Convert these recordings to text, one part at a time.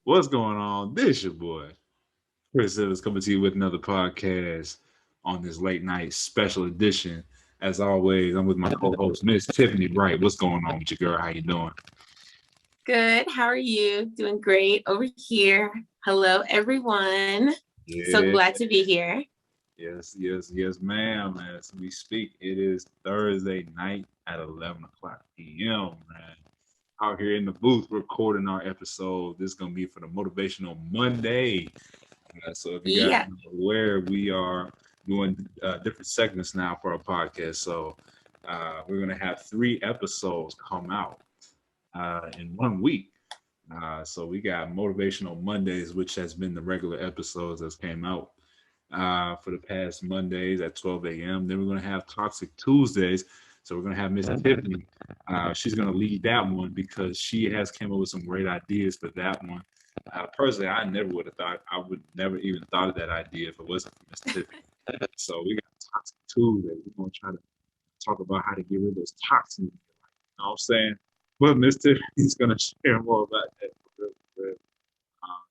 What's going on? This your boy, Chris Evans, coming to you with another podcast on this late night special edition. As always, I'm with my co-host, Miss Tiffany Bright. What's going on with you, girl? How you doing? Good. How are you? Doing great over here. Hello, everyone. So Yeah, glad to be here. yes, ma'am. As we speak, it is Thursday night at 11 o'clock p.m., man. Out here in the booth recording our episode. This is going to be for the Motivational Monday. So if you guys Yeah. are aware, we are doing different segments now for our podcast. So we're going to have 3 episodes come out in 1 week. So we got Motivational Mondays, which has been the regular episodes that came out for the past Mondays at 12 a.m. Then we're going to have Toxic Tuesdays. So we're going to have Miss Tiffany. She's going to lead that one because she has came up with some great ideas for that one. Personally, I never would have thought, I would never even thought of that idea if it wasn't for Miss Tiffany. So we got Toxic Tuesdays. We're going to try to talk about how to get rid of those toxins. You know what I'm saying? But Miss Tiffany's going to share more about that.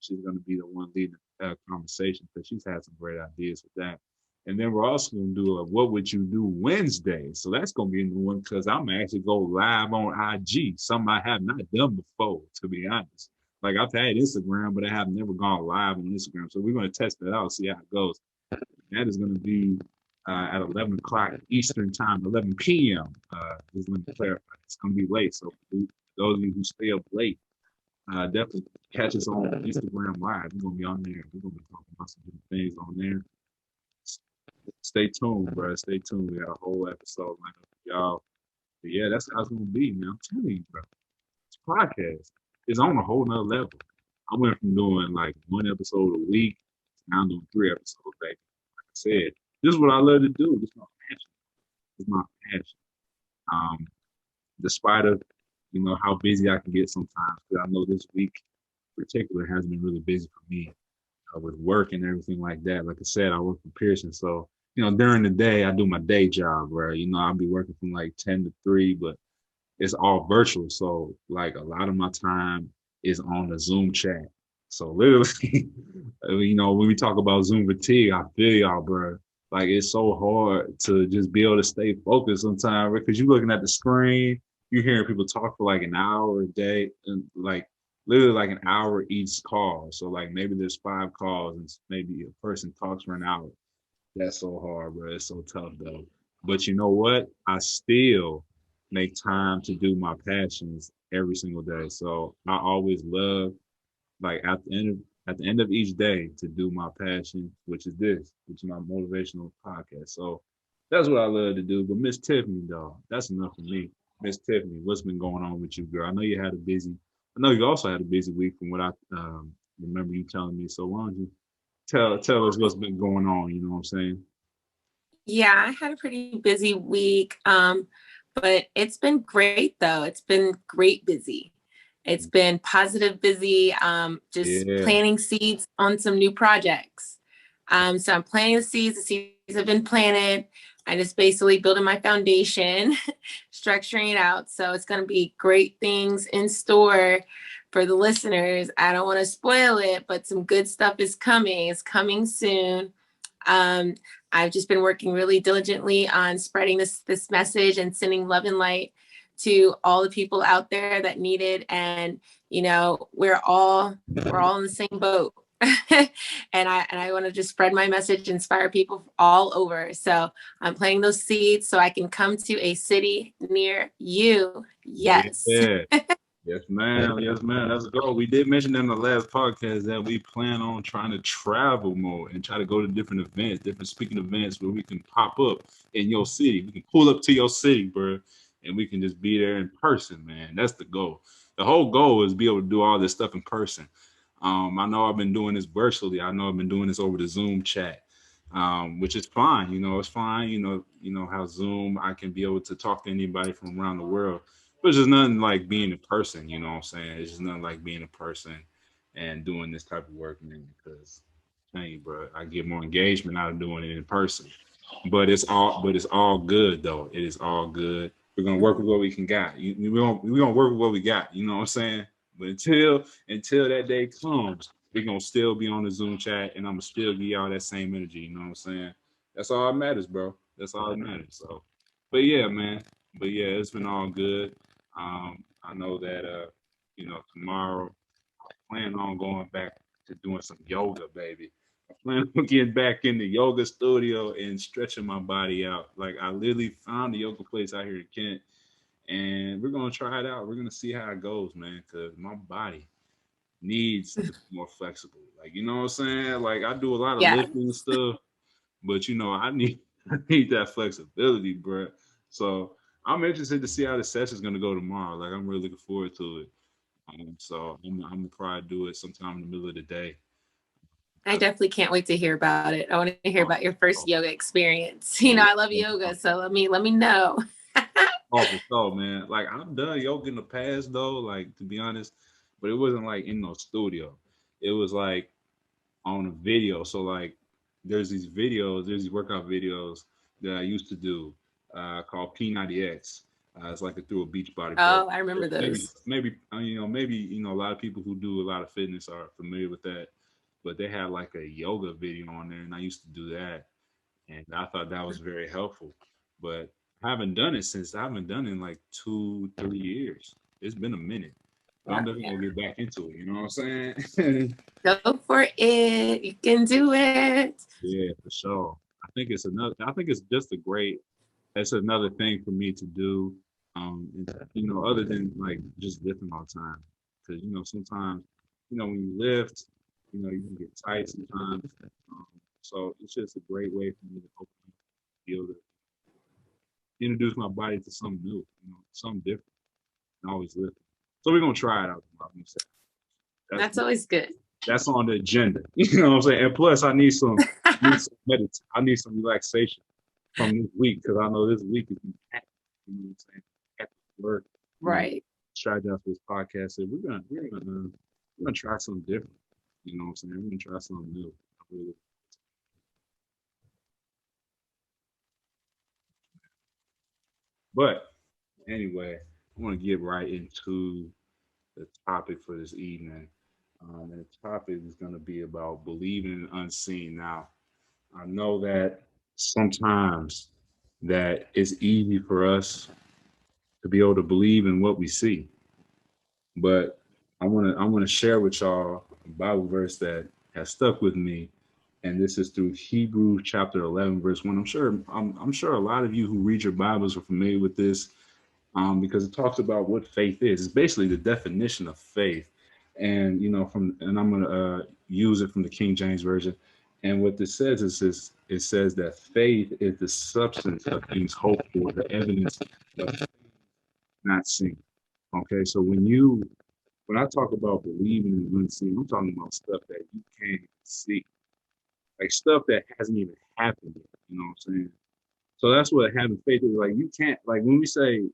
She's going to be the one leading the conversation because she's had some great ideas with that. And then we're also going to do a What Would You Do Wednesday. So that's going to be a new one because I'm going to actually go live on IG, something I have not done before, to be honest. Like I've had Instagram, but I have never gone live on Instagram. So we're going to test that out, see how it goes. That is going to be at 11 o'clock Eastern time, 11 p.m. Just let me clarify. It's going to be late. So those of you who stay up late, definitely catch us on Instagram Live. We're gonna be on there. We're gonna be talking about some different things on there. Stay tuned, bro. Stay tuned. We got a whole episode lined up for y'all. But yeah, that's how it's gonna be, man. I'm telling you, bro. This podcast is on a whole nother level. I went from doing like 1 episode a week to now I'm doing 3 episodes back. Like I said, this is what I love to do. This is my passion. This is my passion. Um, despite of how busy I can get sometimes, because I know this week in particular has been really busy for me with work and everything like that. Like I said, I work for Pearson, so during the day I do my day job, where I'll be working from like 10 to 3, but it's all virtual. So like a lot of my time is on the Zoom chat. So literally, when we talk about Zoom fatigue, I feel y'all, bro. Like it's so hard to just be able to stay focused sometimes because you're looking at the screen, you're hearing people talk for like an hour a day, and like literally like an hour each call. So like maybe there's 5 calls and maybe a person talks for an hour. That's so hard, bro. It's so tough though. But you know what? I still make time to do my passions every single day. So I always love like at the end of each day to do my passion, which is my motivational podcast. So that's what I love to do. But Miss Tiffany, dog, that's enough for me. Miss Tiffany, what's been going on with you, girl? I know you also had a busy week from what I remember you telling me. So why don't you tell us what's been going on? You know what I'm saying? Yeah, I had a pretty busy week. But it's been great though. It's been great busy. It's been positive busy. Just Yeah. planting seeds on some new projects. So I'm planting the seeds. The seeds have been planted. I just basically building my foundation, structuring it out. So it's going to be great things in store for the listeners. I don't want to spoil it, but some good stuff is coming. It's coming soon. Um, I've just been working really diligently on spreading this message and sending love and light to all the people out there that need it. And we're all in the same boat. And I want to just spread my message, inspire people all over. So I'm planting those seeds so I can come to a city near you. Yes. Yeah. Yes, ma'am. Yes, ma'am. Let's go. We did mention in the last podcast that we plan on trying to travel more and try to go to different events, different speaking events where we can pop up in your city. We can pull up to your city, bro, and we can just be there in person, man. That's the goal. The whole goal is be able to do all this stuff in person. I know I've been doing this virtually. I know I've been doing this over the Zoom chat, which is fine. It's fine. How Zoom I can be able to talk to anybody from around the world, but it's just nothing like being in person. You know what I'm saying? It's just nothing like being in person and doing this type of work, man. Because, hey, bro, I get more engagement out of doing it in person. But it's all good though. It is all good. We're gonna work with what we can got. We're gonna work with what we got. You know what I'm saying? But until that day comes, we're gonna still be on the Zoom chat, and I'm gonna still give y'all that same energy. You know what I'm saying? That's all that matters, bro. That's all that matters. So, but yeah, man. But yeah, it's been all good. I know that tomorrow I plan on going back to doing some yoga, baby. I plan on getting back in the yoga studio and stretching my body out. Like I literally found the yoga place out here in Kent, and we're gonna try it out. We're gonna see how it goes, man. Cause my body needs to be more flexible. Like you know what I'm saying? Like I do a lot of Yeah. lifting and stuff, but I need I need that flexibility, bro. So I'm interested to see how the session's gonna go tomorrow. Like I'm really looking forward to it. So I'm gonna probably do it sometime in the middle of the day. I definitely can't wait to hear about it. I want to hear Oh, about your first oh, yoga experience. oh, I love yeah. yoga, so let me know. Oh, for sure, man. Like I've done yoga in the past though, like to be honest, but it wasn't like in no studio. It was like on a video. So like there's these workout videos that I used to do called P90X. It's like a through a beach body program. Oh, I remember Maybe those. maybe maybe a lot of people who do a lot of fitness are familiar with that. But they had like a yoga video on there, and I used to do that, and I thought that was very helpful. But I haven't done it in like 2 3 years. It's been a minute, but I'm Yeah, definitely yeah. gonna get back into it. You know what I'm saying? Go for it. You can do it. Yeah, for sure. I think it's just a great. It's another thing for me to do. Other than like just lifting all the time, because sometimes, when you lift, you can get tight sometimes. So it's just a great way for me to be able to introduce my body to something new, something different, and always lift. So we're gonna try it out tomorrow. That's That's always good. that's on the agenda. You know what I'm saying? And plus, I need some relaxation from this week because I know this week is been packed. You know what I'm saying? Hectic work. Right. Strategize for this podcast. So we're gonna try something different. You know what I'm saying? We're gonna try something new. Really, but anyway, I want to get right into the topic for this evening. And the topic is going to be about believing in unseen. Now, I know that sometimes that it's easy for us to be able to believe in what we see, but I want to share with y'all a Bible verse that has stuck with me, and this is through Hebrews chapter 11, verse 1. I'm sure a lot of you who read your Bibles are familiar with this, because it talks about what faith is. It's basically the definition of faith, and I'm going to use it from the King James version. And what this says is this: it says that faith is the substance of things hoped for, the evidence of not seen. Okay, so when I talk about believing in the unseen, I'm talking about stuff that you can't even see, like stuff that hasn't even happened yet. You know what I'm saying? So that's what having faith is like. You can't, like, when we say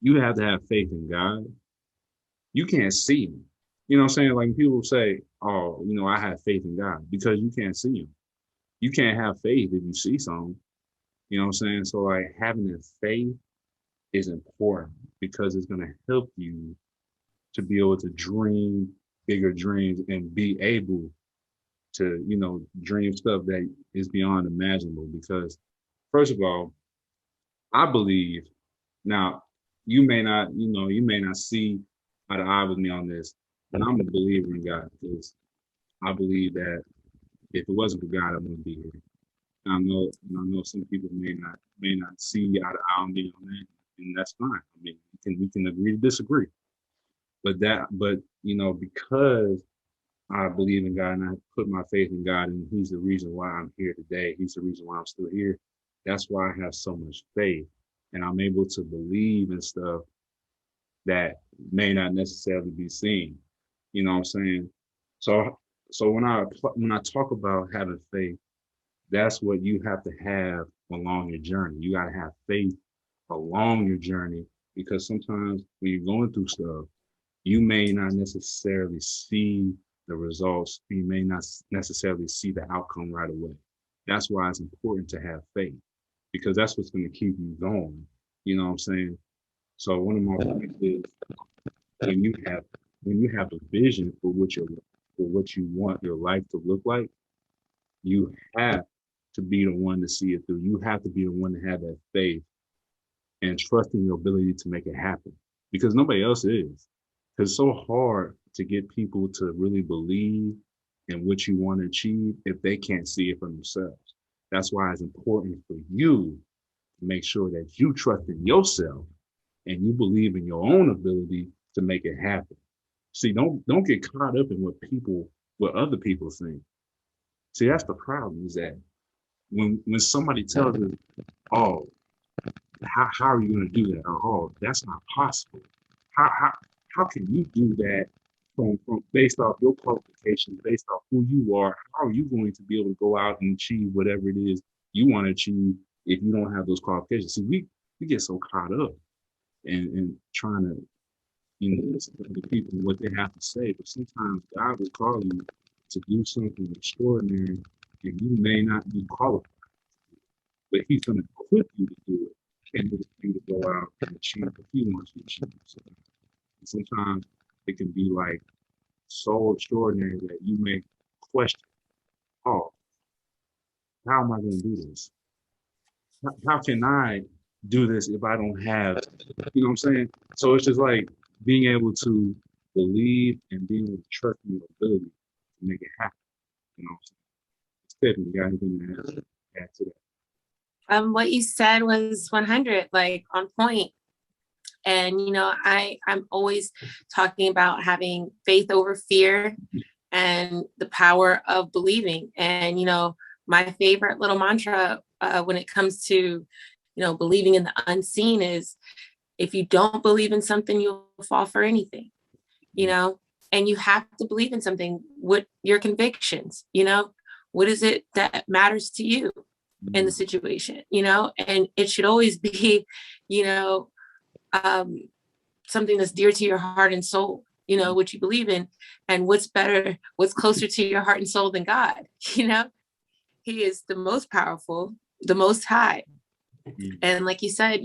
you have to have faith in God, you can't see him. You know what I'm saying? Like people say, "Oh, I have faith in God," because you can't see him. You can't have faith if you see something. You know what I'm saying? So like having that faith is important because it's gonna help you to be able to dream bigger dreams and be able to, dream stuff that is beyond imaginable. Because first of all, I believe now you may not see eye to eye with me on this, but I'm a believer in God because I believe that if it wasn't for God, I wouldn't be here. And I know some people may not see eye to eye on me on that, and that's fine. I mean, we can agree to disagree. But because I believe in God and I put my faith in God, and He's the reason why I'm here today. He's the reason why I'm still here. That's why I have so much faith, and I'm able to believe in stuff that may not necessarily be seen. You know what I'm saying? So so when I talk about having faith, that's what you have to have along your journey. You got to have faith along your journey because sometimes when you're going through stuff, you may not necessarily see the results. You may not necessarily see the outcome right away. That's why it's important to have faith because that's what's going to keep you going. You know what I'm saying? So one of my points is when you have when you have a vision for what you want your life to look like, you have to be the one to see it through. You have to be the one to have that faith and trust in your ability to make it happen, because nobody else is. Because it's so hard to get people to really believe in what you want to achieve if they can't see it for themselves. That's why it's important for you to make sure that you trust in yourself and you believe in your own ability to make it happen. See, don't get caught up in what other people think. See, that's the problem, is that when somebody tells us, oh, how are you going to do that? Or, oh, that's not possible. How can you do that from based off your qualifications, based off who you are? How are you going to be able to go out and achieve whatever it is you want to achieve if you don't have those qualifications? See, we get so caught up in trying to, listen to the people and what they have to say, but sometimes God will call you to do something extraordinary, and you may not be qualified, but He's going to equip you to do it and for you to go out and achieve what He wants you to achieve. So, sometimes it can be like so extraordinary that you may question, oh, how am I going to do this? How can I do this if I don't have, you know what I'm saying? So it's just like being able to believe and being able to trust in your ability to make it happen. You know what I'm saying? Tiffany, you got anything to add to that? What you said was 100, like on point. And, I'm always talking about having faith over fear and the power of believing. And, my favorite little mantra when it comes to, believing in the unseen is, if you don't believe in something, you'll fall for anything, and you have to believe in something. What your convictions, what is it that matters to you in the situation, and it should always be, something that's dear to your heart and soul, what you believe in. And what's closer to your heart and soul than God? He is the most powerful, the most high. And like you said,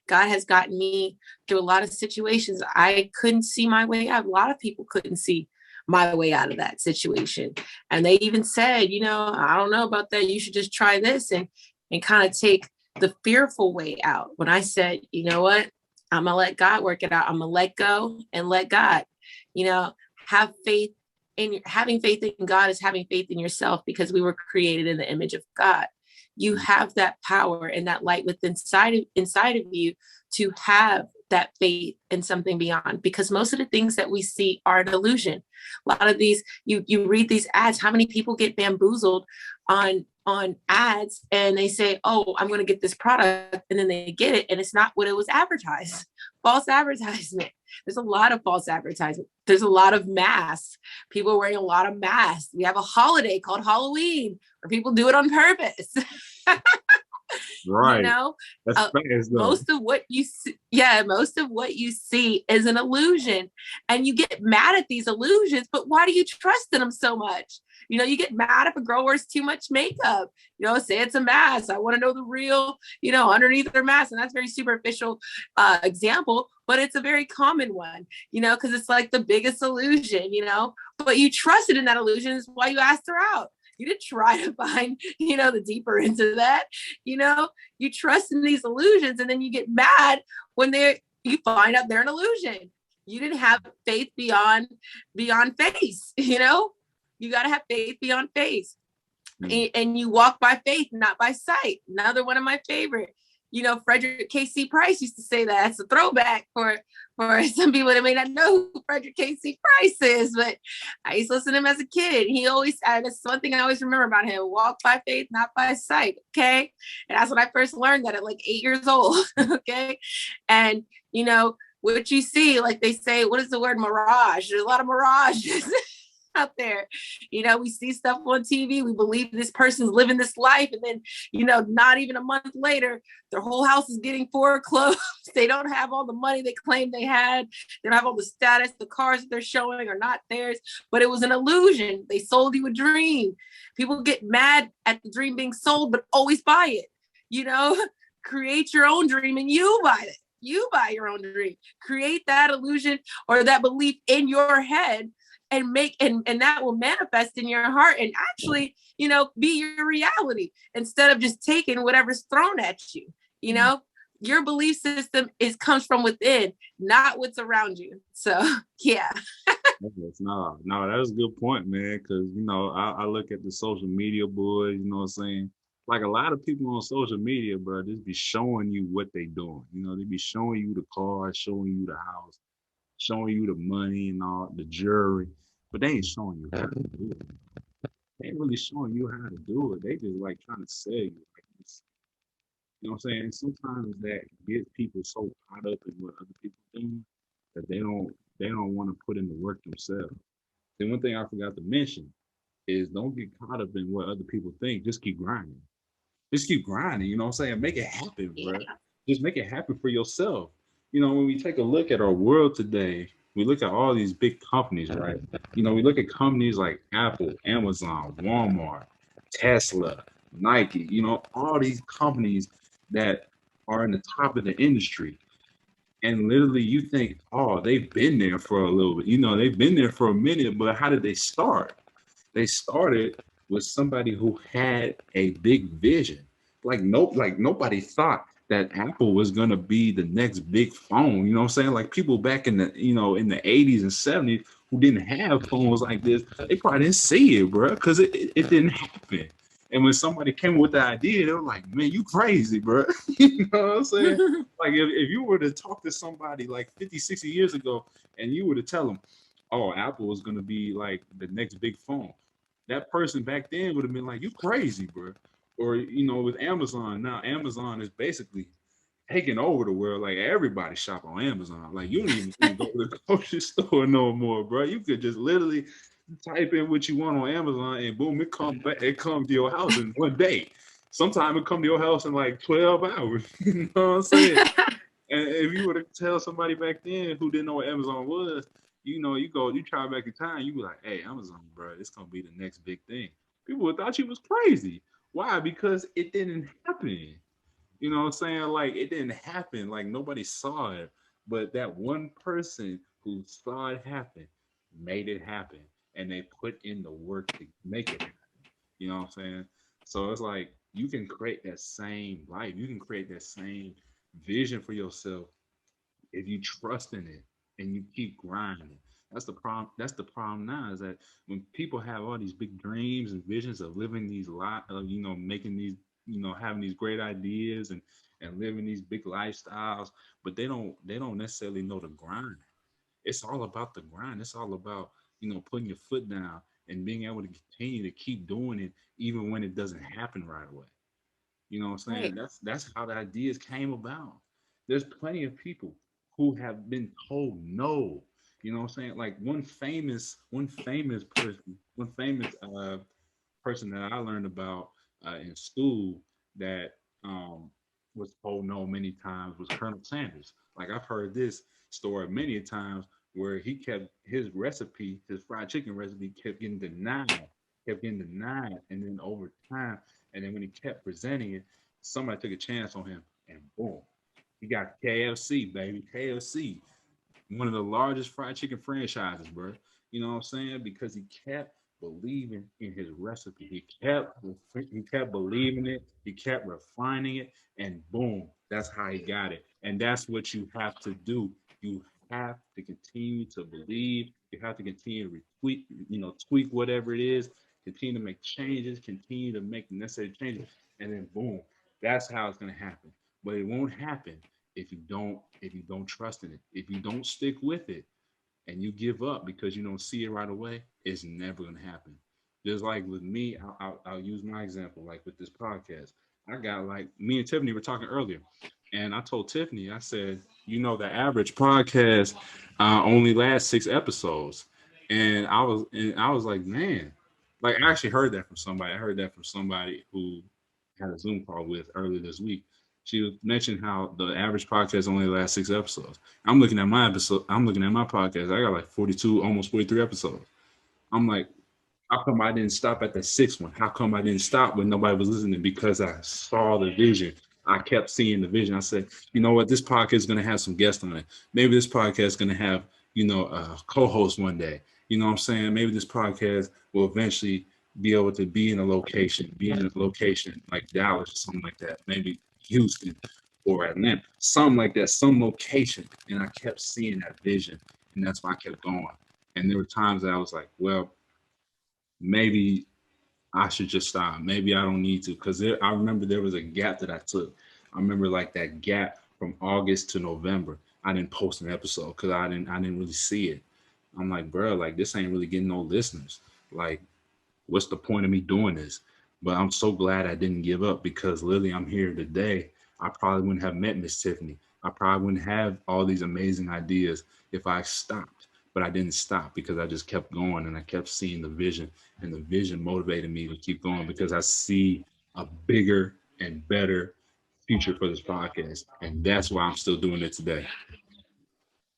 God has gotten me through a lot of situations. I couldn't see my way out. A lot of people couldn't see my way out of that situation. And they even said, I don't know about that. You should just try this and kind of take the fearful way out. When I said, you know what, I'm going to let God work it out. I'm going to let go and let God, have faith in. Having faith in God is having faith in yourself, because we were created in the image of God. You have that power and that light within inside of you to have that faith in something beyond, because most of the things that we see are an illusion. A lot of these, you read these ads, how many people get bamboozled on ads, and they say, oh, I'm going to get this product, and then they get it and it's not what it was advertised. False advertisement. There's a lot of false advertisement. There's a lot of masks. People are wearing a lot of masks. We have a holiday called Halloween where people do it on purpose. Right. That's fast, most of what you see is an illusion, and you get mad at these illusions. But why do you trust in them so much? You get mad if a girl wears too much makeup. Say it's a mask. I want to know the real, underneath their mask, and that's a very superficial example, but it's a very common one. Because it's like the biggest illusion. But you trusted in that illusion is why you asked her out. You didn't try to find, the deeper into that. You trust in these illusions, and then you get mad when you find out they're an illusion. You didn't have faith beyond faith. You got to have faith beyond faith. And you walk by faith, not by sight. Another one of my favorite. Frederick K.C. Price used to say that. It's a throwback for some people that may not know who Frederick K.C. Price is, but I used to listen to him as a kid. He always, that's one thing I always remember about him: walk by faith, not by sight. Okay. And that's when I first learned that at like 8 years old. Okay. And, what you see, like they say, what is the word? Mirage. There's a lot of mirages out there. We see stuff on TV. We believe this person's living this life. And then, not even a month later, their whole house is getting foreclosed. They don't have all the money they claimed they had. They don't have all the status. The cars that they're showing are not theirs, but it was an illusion. They sold you a dream. People get mad at the dream being sold, but always buy it. Create your own dream and you buy it. You buy your own dream. Create that illusion or that belief in your head and and that will manifest in your heart and actually, be your reality instead of just taking whatever's thrown at you. You know, your belief system comes from within, not what's around you. So yeah. Yes, no, that's a good point, man. Because I look at the social media boys. You know what I'm saying? Like a lot of people on social media, bro, just be showing you what they doing. They be showing you the car, showing you the house, showing you the money and all the jewelry, but they ain't showing you how to do it. They ain't really showing you how to do it. They just like trying to sell you. Like you know what I'm saying? And sometimes that gets people so caught up in what other people doing that they don't want to put in the work themselves. Then one thing I forgot to mention is don't get caught up in what other people think. Just keep grinding. Just keep grinding. You know what I'm saying? Make it happen, Yeah. bro. Just make it happen for yourself. When we take a look at our world today, we look at all these big companies, right? We look at companies like Apple, Amazon, Walmart, Tesla, Nike, all these companies that are in the top of the industry. And literally, you think, oh, they've been there for a little bit. They've been there for a minute, but how did they start? They started with somebody who had a big vision. Like nobody thought that Apple was gonna be the next big phone. You know what I'm saying? Like people back in the 80s and 70s who didn't have phones like this, they probably didn't see it, bro, because it didn't happen. And when somebody came with the idea, they were like, man, you crazy, bro. You know what I'm saying? Like if you were to talk to somebody like 50, 60 years ago and you were to tell them, oh, Apple was gonna be like the next big phone, that person back then would have been like, "You crazy, bro." Or with Amazon now, Amazon is basically taking over the world. Like everybody shop on Amazon. Like you don't even need to go to the grocery store no more, bro. You could just literally type in what you want on Amazon, and boom, it comes back. It comes to your house in one day. Sometimes it come to your house in like 12 hours. You know what I'm saying? And if you were to tell somebody back then who didn't know what Amazon was, you try back in time, you be like, hey, Amazon, bro, it's gonna be the next big thing. People would thought you was crazy. Why? Because it didn't happen. You know what I'm saying? Like it didn't happen. Like nobody saw it. But that one person who saw it happen made it happen. And they put in the work to make it happen. You know what I'm saying? So it's like you can create that same life. You can create that same vision for yourself if you trust in it and you keep grinding. That's the problem. That's the problem now is that when people have all these big dreams and visions of living these lives, of making these, having these great ideas and living these big lifestyles, but they don't necessarily know the grind. It's all about the grind. It's all about putting your foot down and being able to continue to keep doing it even when it doesn't happen right away. You know what I'm saying? Right. That's how the ideas came about. There's plenty of people who have been told no. You know what I'm saying? Like one famous person that I learned about in school that was told no many times was Colonel Sanders. Like I've heard this story many times where he kept his recipe, his fried chicken recipe, kept getting denied, and then over time, and then when he kept presenting it, somebody took a chance on him, and boom, he got KFC, baby, KFC, one of the largest fried chicken franchises, bro. You know what I'm saying? Because he kept believing in his recipe. He kept believing it. He kept refining it, and boom, that's how he got it. And that's what you have to do. You have to continue to believe. You have to continue to tweak whatever it is. Continue to make changes. Continue to make necessary changes, and then boom, that's how it's gonna happen. But it won't happen if you don't trust in it, if you don't stick with it and you give up because you don't see it right away, it's never gonna happen. Just like with me, I'll use my example. Like with this podcast, I got like me and Tiffany were talking earlier, and I told Tiffany, I said, the average podcast only lasts 6 episodes, and I was like, man, like I actually heard that from somebody. I heard that from somebody who had a Zoom call with earlier this week. She was mentioning how the average podcast only lasts 6 episodes. I'm looking at my episode. I'm looking at my podcast. I got like 42, almost 43 episodes. I'm like, how come I didn't stop at the sixth one? How come I didn't stop when nobody was listening? Because I saw the vision. I kept seeing the vision. I said, you know what, this podcast is going to have some guests on it. Maybe this podcast is going to have, a co-host one day. You know what I'm saying? Maybe this podcast will eventually be able to be in a location, like Dallas or something like that. Maybe Houston or Atlanta, something like that, some location. And I kept seeing that vision. And that's why I kept going. And there were times that I was like, well, maybe I should just stop. Maybe I don't need to, because I remember there was a gap that I took. I remember like that gap from August to November. I didn't post an episode because I didn't really see it. I'm like, bro, like this ain't really getting no listeners. Like, what's the point of me doing this? But I'm so glad I didn't give up, because literally I'm here today. I probably wouldn't have met Miss Tiffany. I probably wouldn't have all these amazing ideas if I stopped. But I didn't stop, because I just kept going and I kept seeing the vision, and the vision motivated me to keep going, because I see a bigger and better future for this podcast. And that's why I'm still doing it today.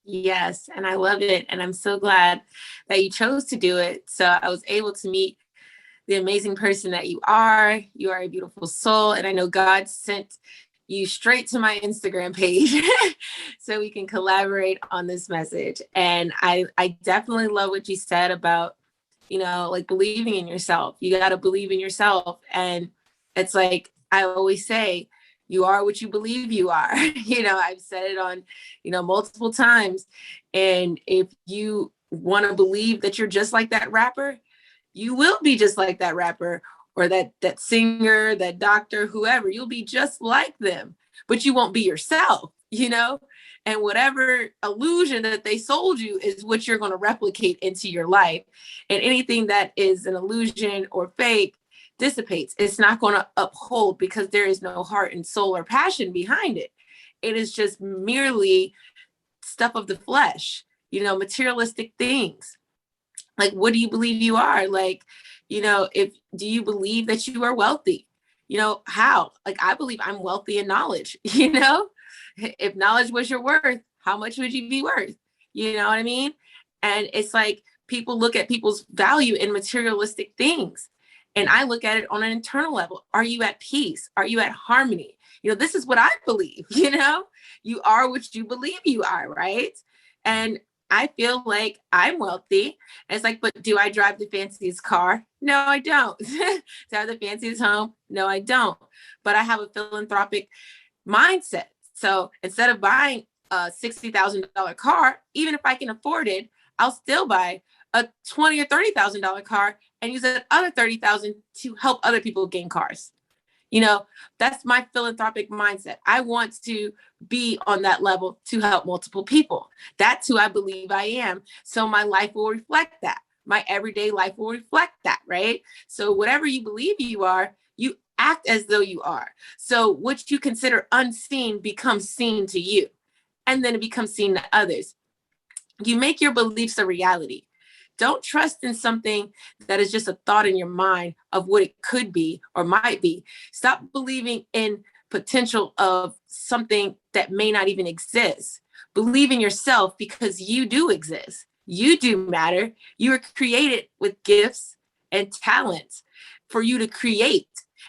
Yes, and I love it. And I'm so glad that you chose to do it. So I was able to meet the amazing person that you are. You are a beautiful soul. And I know God sent you straight to my Instagram page so we can collaborate on this message. And I definitely love what you said about, like believing in yourself. You got to believe in yourself. And it's like, I always say, you are what you believe you are. I've said it on, multiple times. And if you want to believe that you're just like that rapper, you will be just like that rapper, or that singer, that doctor, whoever. You'll be just like them, but you won't be yourself, and whatever illusion that they sold you is what you're going to replicate into your life. And anything that is an illusion or fake dissipates. It's not going to uphold, because there is no heart and soul or passion behind it. It is just merely stuff of the flesh, materialistic things. Like, what do you believe you are? Like, do you believe that you are wealthy? How? Like, I believe I'm wealthy in knowledge. If knowledge was your worth, how much would you be worth? You know what I mean? And it's like, people look at people's value in materialistic things. And I look at it on an internal level. Are you at peace? Are you at harmony? This is what I believe, you are what you believe you are, right? And I feel like I'm wealthy. And it's like, but do I drive the fanciest car? No, I don't. Do I have the fanciest home? No, I don't. But I have a philanthropic mindset. So instead of buying a $60,000 car, even if I can afford it, I'll still buy a $20,000 or $30,000 car and use that other $30,000 to help other people gain cars. That's my philanthropic mindset. I want to be on that level to help multiple people. That's who I believe I am. So my life will reflect that. My everyday life will reflect that, right? So whatever you believe you are, you act as though you are. So what you consider unseen becomes seen to you, and then it becomes seen to others. You make your beliefs a reality. Don't trust in something that is just a thought in your mind of what it could be or might be. Stop believing in potential of something that may not even exist. Believe in yourself, because you do exist. You do matter. You were created with gifts and talents for you to create.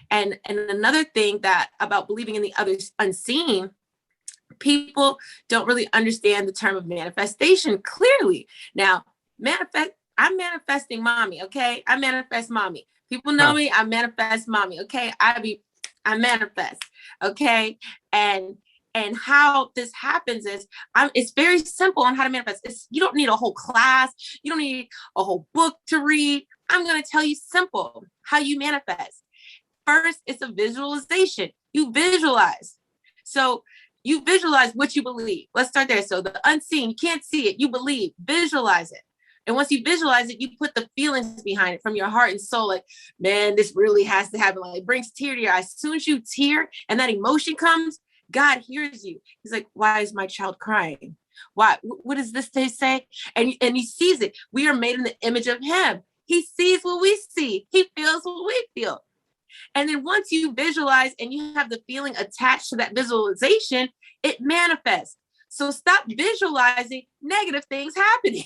And another thing that about believing in the others unseen, people don't really understand the term of manifestation clearly. Now, I'm manifesting mommy, okay? I manifest mommy. People know me, I manifest mommy, okay? I manifest, okay? And how this happens is, it's very simple on how to manifest. You don't need a whole class. You don't need a whole book to read. I'm going to tell you simple how you manifest. First, it's a visualization. You visualize. So you visualize what you believe. Let's start there. So the unseen, you can't see it. You believe, visualize it. And once you visualize it, you put the feelings behind it from your heart and soul. Like, man, this really has to happen. Like, it brings tear to your eyes. As soon as you tear and that emotion comes, God hears you. He's like, why is my child crying? Why? What does this say? And he sees it. We are made in the image of him. He sees what we see. He feels what we feel. And then once you visualize and you have the feeling attached to that visualization, it manifests. So stop visualizing negative things happening,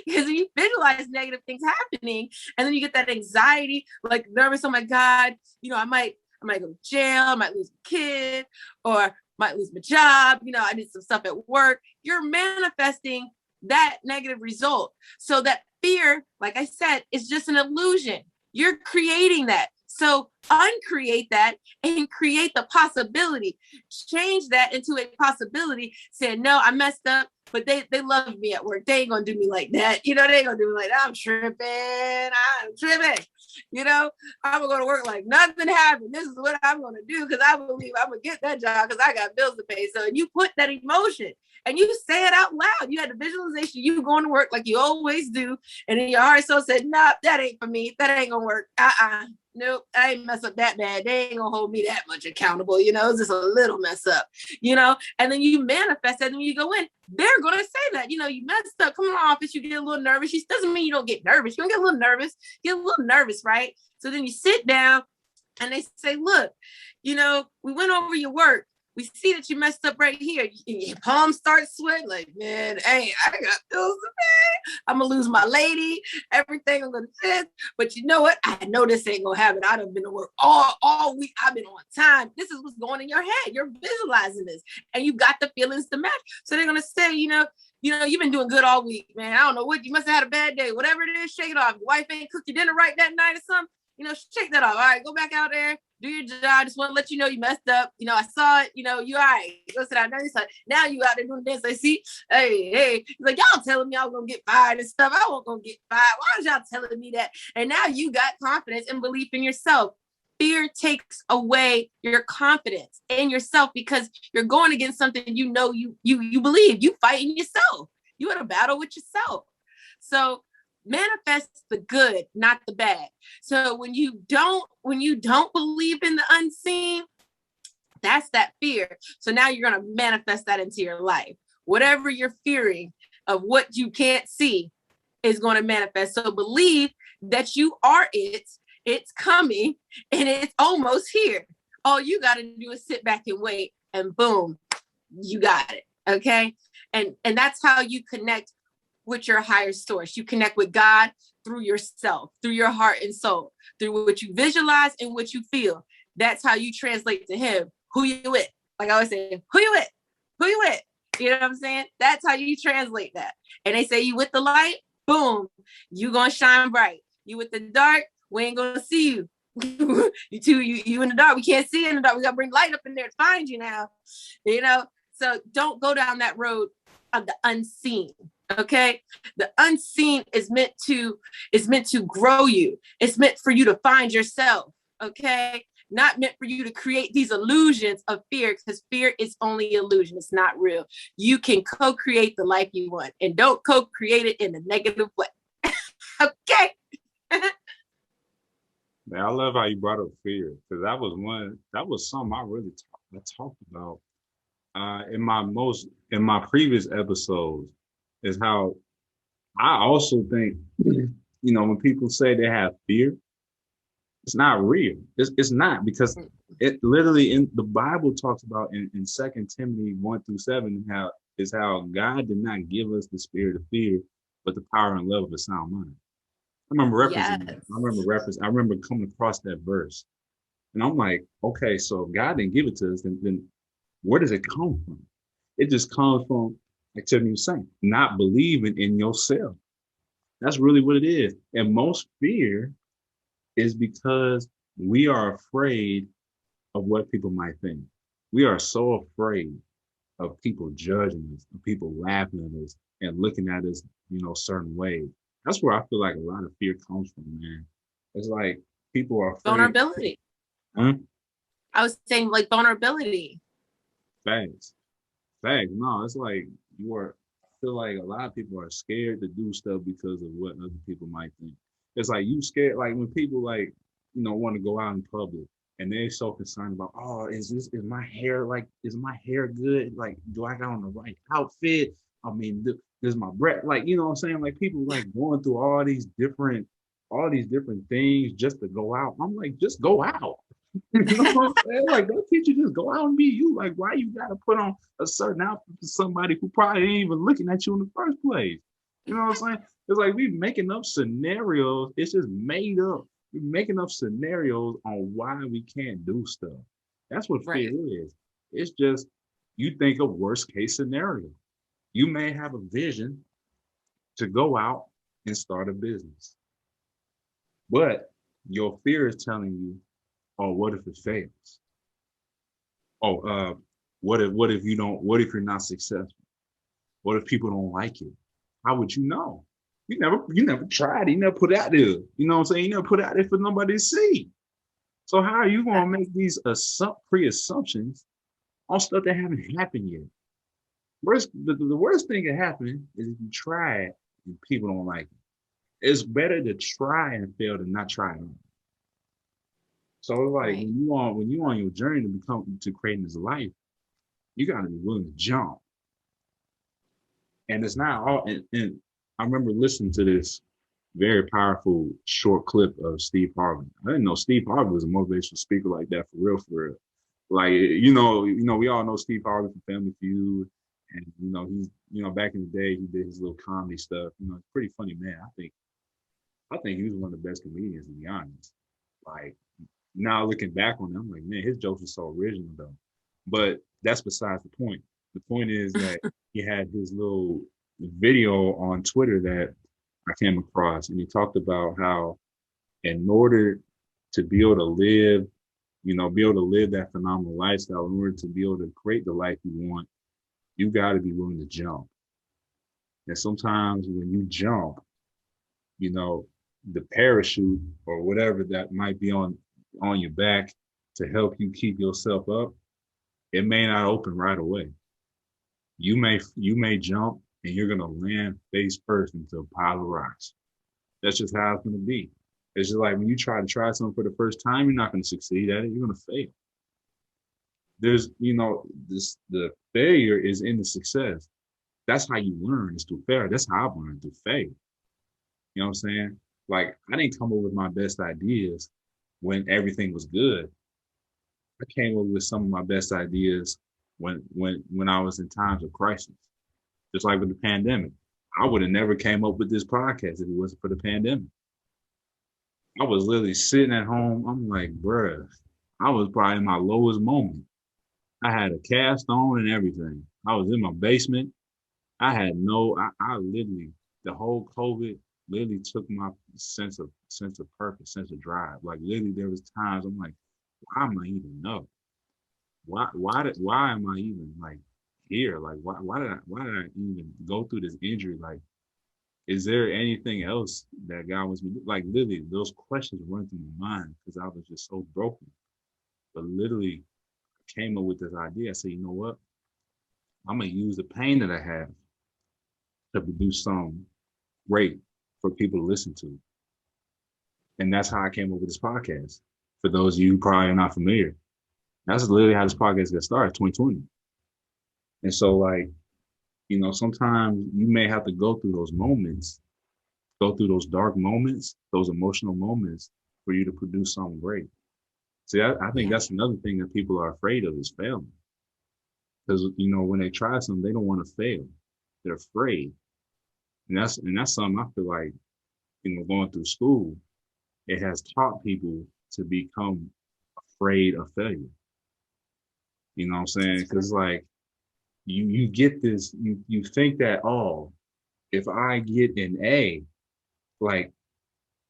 because when you visualize negative things happening, and then you get that anxiety, like nervous, oh my God, I I might go to jail, I might lose a kid, or might lose my job. I did some stuff at work. You're manifesting that negative result. So that fear, like I said, is just an illusion. You're creating that. So uncreate that and create the possibility. Change that into a possibility. Saying, no, I messed up, but they love me at work. They ain't gonna do me like that. They ain't gonna do me like that. I'm tripping. I'm gonna go to work like nothing happened. This is what I'm gonna do because I believe I'm gonna get that job because I got bills to pay. So you put that emotion and you say it out loud. You had the visualization, you going to work like you always do. And then your heart soul said, nah, that ain't for me. That ain't gonna work. Nope, I ain't mess up that bad. They ain't gonna hold me that much accountable. It's just a little mess up, and then you manifest that and you go in. They're gonna say that, you messed up. Come in the office, you get a little nervous. It doesn't mean you don't get nervous. You don't get a little nervous. You get a little nervous, right? So then you sit down and they say, look, we went over your work. We see that you messed up right here. Your palms start sweating like, man, hey, I got bills to pay. I'm going to lose my lady. Everything I'm going to do. But you know what? I know this ain't going to happen. I done been to work all week. I've been on time. This is what's going in your head. You're visualizing this. And you got the feelings to match. So they're going to say, you've been doing good all week, man. I don't know what. You must have had a bad day. Whatever it is, shake it off. Your wife ain't cooked your dinner right that night or something. Shake that off. All right, go back out there. Do your job. I just want to let you know you messed up. I saw it. You all right. Go sit down. Now you out there doing this. I see. Hey. He's like, y'all telling me I was going to get fired and stuff. I wasn't going to get fired. Why was y'all telling me that? And now you got confidence and belief in yourself. Fear takes away your confidence in yourself because you're going against something you believe. You fighting yourself. You in a battle with yourself. So manifest the good, not the bad. So when you don't believe in the unseen, that's that fear. So now you're going to manifest that into your life. Whatever you're fearing of what you can't see is going to manifest. So believe that you are it's coming and it's almost here. All you got to do is sit back and wait and boom, you got it. Okay. And that's how you connect with your higher source. You connect with God through yourself, through your heart and soul, through what you visualize and what you feel. That's how you translate to him. Who you with? Like I always say, who you with? Who you with? You know what I'm saying? That's how you translate that. And they say you with the light, boom, you gonna shine bright. You with the dark, we ain't gonna see you. you in the dark. We can't see in the dark. We gotta bring light up in there to find you now. So don't go down that road of the unseen. Okay, the unseen is meant to grow you. It's meant for you to find yourself. Okay, not meant for you to create these illusions of fear, because fear is only illusion. It's not real. You can co-create the life you want, and don't co-create it in a negative way. Okay. Man, I love how you brought up fear, because that was something I really talked about in my previous episodes. Is how I also think, when people say they have fear, it's not real. It's not, because it literally in the Bible talks about in 2 Timothy 1-7 how God did not give us the spirit of fear, but the power and love of a sound mind. I remember I remember coming across that verse, and I'm like, okay, so if God didn't give it to us, then where does it come from? It just comes from, like Tiffany was saying, not believing in yourself. That's really what it is. And most fear is because we are afraid of what people might think. We are so afraid of people judging us, of people laughing at us and looking at us, certain ways. That's where I feel like a lot of fear comes from, man. It's like people are afraid. Vulnerability. Huh? I was saying like vulnerability. Facts. No, it's like I feel like a lot of people are scared to do stuff because of what other people might think. It's like you scared, like when people want to go out in public and they're so concerned about, is my hair good? Like, do I got on the right outfit? I mean, does my breath, like, you know what I'm saying? Like people like going through all these different things just to go out. I'm like, just go out. You know what I'm saying? Like, don't can't you just go out and be you? Like, why you gotta put on a certain outfit for somebody who probably ain't even looking at you in the first place? You know what I'm saying? It's like we making up scenarios. It's just made up We're making up scenarios on why we can't do stuff. That's what fear Right. is. It's just you think of worst case scenario. You may have a vision to go out and start a business, but your fear is telling you, oh, what if it fails? Oh, what if you don't? What if you're not successful? What if people don't like it? How would you know? You never tried it. You never put it out there. You know what I'm saying? You never put it out there for nobody to see. So how are you gonna make these pre-assumptions on stuff that haven't happened yet? The worst thing that happen is if you try it and people don't like it. It's better to try and fail than not try it. So like Right. when you on your journey to creating this life, you gotta be willing to jump. And it's not all and I remember listening to this very powerful short clip of Steve Harvey. I didn't know Steve Harvey was a motivational speaker like that for real, for real. Like we all know Steve Harvey from Family Feud, and he's back in the day he did his little comedy stuff. He's a pretty funny man. I think he was one of the best comedians, to be honest. Like now looking back on him, I'm like, man, his jokes are so original though. But that's besides the point. The point is that he had his little video on Twitter that I came across, and he talked about how in order to be able to live, be able to live that phenomenal lifestyle, in order to be able to create the life you want, you got to be willing to jump. And sometimes when you jump, the parachute or whatever that might be on your back to help you keep yourself up, it may not open right away. You may jump and you're gonna land face first into a pile of rocks. That's just how it's gonna be. It's just like when you try something for the first time, you're not gonna succeed at it. You're gonna fail. The failure is in the success. That's how you learn is through failure. That's how I've learned through failure. You know what I'm saying? Like I didn't come up with my best ideas when everything was good. I came up with some of my best ideas when I was in times of crisis. Just like with the pandemic. I would have never came up with this podcast if it wasn't for the pandemic. I was literally sitting at home. I'm like, bruh, I was probably in my lowest moment. I had a cast on and everything. I was in my basement. I literally, the whole COVID literally took my sense of purpose, sense of drive. Like literally there was times I'm like, why am I even up? Why am I even like here? Like why did I even go through this injury? Like, is there anything else that God wants me to do? Like literally those questions run through my mind because I was just so broken. But literally I came up with this idea. I said, you know what? I'm gonna use the pain that I have to produce something great for people to listen to. And that's how I came up with this podcast. For those of you who probably are not familiar, that's literally how this podcast got started, 2020. And so, like, sometimes you may have to go through those moments, go through those dark moments, those emotional moments for you to produce something great. See, I think Yeah. that's another thing that people are afraid of is failing. Because, when they try something, they don't want to fail. They're afraid. And that's something I feel like, going through school, it has taught people to become afraid of failure. You know what I'm saying? Because like you get this, you think that, oh, if I get an A, like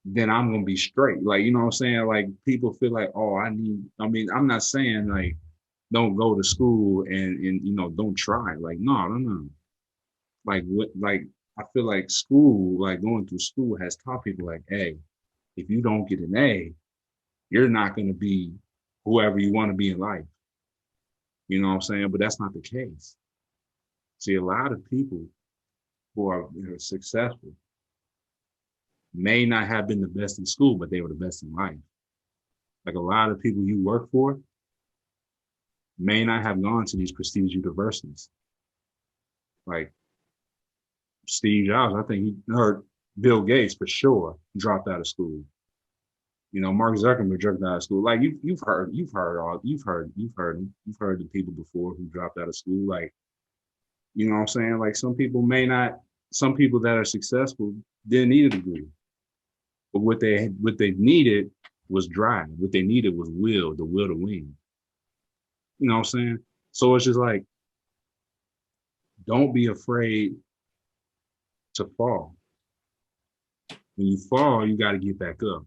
then I'm gonna be straight. Like, you know what I'm saying? Like people feel like, oh, I'm not saying like don't go to school and don't try. Like, no, no, no. Like what like I feel like school, like going through school has taught people like, hey, if you don't get an A, you're not gonna be whoever you want to be in life. You know what I'm saying? But that's not the case. See, a lot of people who are successful may not have been the best in school, but they were the best in life. Like a lot of people you work for may not have gone to these prestigious universities. Like Steve Jobs, I think he heard Bill Gates for sure dropped out of school. Mark Zuckerberg dropped out of school. Like you've heard the people before who dropped out of school. Like, you know what I'm saying? Like some people that are successful didn't need a degree. But what they needed was drive. What they needed was the will to win. You know what I'm saying? So it's just like, don't be afraid to fall. When you fall, you got to get back up.